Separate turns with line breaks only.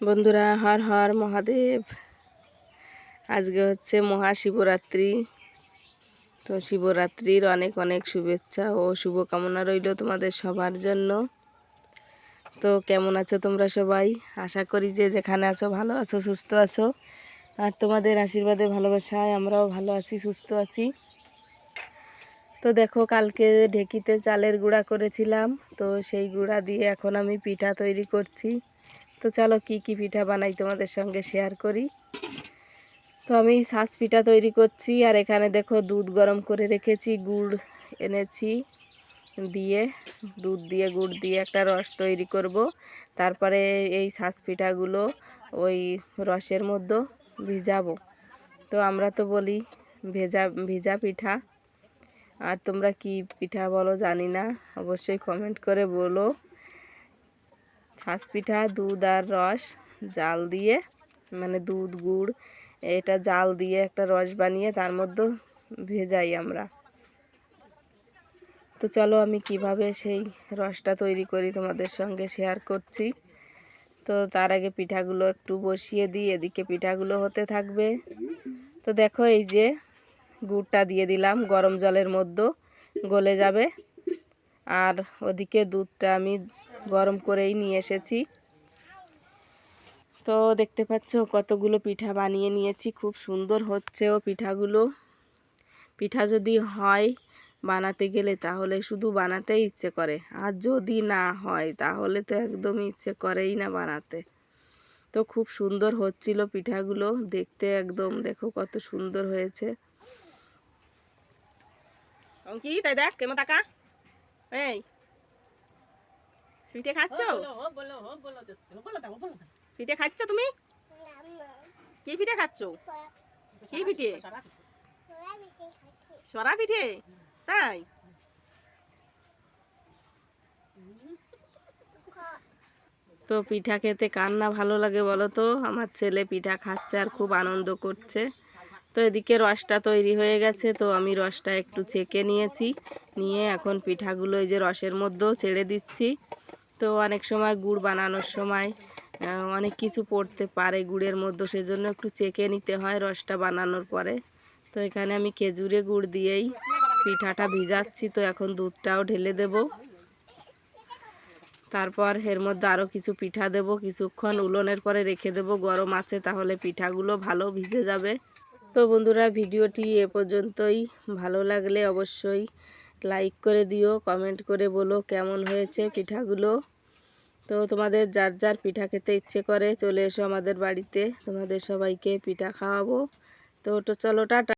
বন্ধুরা, হর হর মহাদেব। আজকে হচ্ছে মহাশিবরাত্রি। তো শিবরাত্রির অনেক অনেক শুভেচ্ছা ও শুভকামনা রইল তোমাদের সবার জন্য। তো কেমন আছো তোমরা সবাই? আশা করি যে যেখানে আছো ভালো আছো, সুস্থ আছো। আর তোমাদের আশীর্বাদে ভালোবাসায় আমরাও ভালো আছি, সুস্থ আছি। তো দেখো, কালকে ঢেকিতে চালের গুঁড়া করেছিলাম, তো সেই গুঁড়া দিয়ে এখন আমি পিঠা তৈরি করছি। তো চলো কি কি পিঠা বানাই তোমাদের সঙ্গে শেয়ার করি। তো আমি ছাঁচ পিঠা তৈরি করছি, আর এখানে দেখো দুধ গরম করে রেখেছি, গুড় এনেছি, দুধ দিয়ে গুড় দিয়ে একটা রস তৈরি করব। তারপরে এই ছাঁচ পিঠাগুলো ওই রসের মধ্যে ভিজাবো। তো আমরা তো বলি ভিজা পিঠা, আর তোমরা কি পিঠা বলো জানি না, অবশ্যই কমেন্ট করে বলো। ছাঁচ পিঠা দুধ আর রস জাল দিয়ে, মানে দুধ গুড় এটা জাল দিয়ে একটা রস বানিয়ে তার মধ্যে ভেজাই আমরা। তো চলো আমি কিভাবে সেই রসটা তৈরি করি তোমাদের সঙ্গে শেয়ার করছি। তো তার আগে পিঠাগুলো একটু বসিয়ে দিই, এদিকে পিঠাগুলো হতে থাকবে। তো দেখো, এই যে গুড়টা দিয়ে দিলাম, গরম জলের মধ্যে গলে যাবে। আর ওদিকে দুধটা আমি গরম করেই নিয়ে এসেছি। তো দেখতে পাচ্ছ কতগুলো পিঠা বানিয়ে নিয়েছি, খুব সুন্দর হচ্ছে ও পিঠাগুলো। পিঠা যদি হয় বানাতে গেলে তাহলে শুধু বানাতেই ইচ্ছে করে, আর যদি না হয় তাহলে তো একদমই ইচ্ছে করেই না বানাতে। তো খুব সুন্দর হচ্ছিল পিঠাগুলো দেখতে, একদম দেখো কত সুন্দর হয়েছে। কি তাই দেখ কেমন টাকা, এই পিঠে খাচ্ছ? পিঠে খাচ্ছ তুমি? কি পিঠে খাচ্ছ? কি পিঠে? সরা পিঠে? তাই? তো পিঠা খেতে কার না ভালো লাগে বলো তো? আমার ছেলে পিঠা খাচ্ছে আর খুব আনন্দ করছে। তো এদিকে রসটা তৈরি হয়ে গেছে, তো আমি রসটা একটু ছেঁকে নিয়েছি, নিয়ে এখন পিঠাগুলো এই যে রসের মধ্যেও ছেড়ে দিচ্ছি। তো অনেক সময় গুড় বানানোর সময় অনেক কিছু পড়তে পারে গুড়ের মধ্যে, সেজন্য একটু চেখে নিতে হয় রসটা বানানোর পরে। তো এখানে আমি খেজুরে গুড় দিয়েই পিঠাটা ভিজাচ্ছি। তো এখন দুধটাও ঢেলে দেব, তারপর এর মধ্যে আরও কিছু পিঠা দেব, কিছুক্ষণ উলনের পরে রেখে দেব গরম আছে, তাহলে পিঠাগুলো ভালো ভিজে যাবে। তো বন্ধুরা, ভিডিওটি এ পর্যন্তই। ভালো লাগলে অবশ্যই লাইক করে দিও, কমেন্ট করে বলো কেমন হয়েছে পিঠাগুলো। তো তোমাদের যার যার পিঠা খেতে ইচ্ছে করে চলে এসো আমাদের বাড়িতে, তোমাদের সবাইকে পিঠা খাওয়াবো। তো চলো টাটা।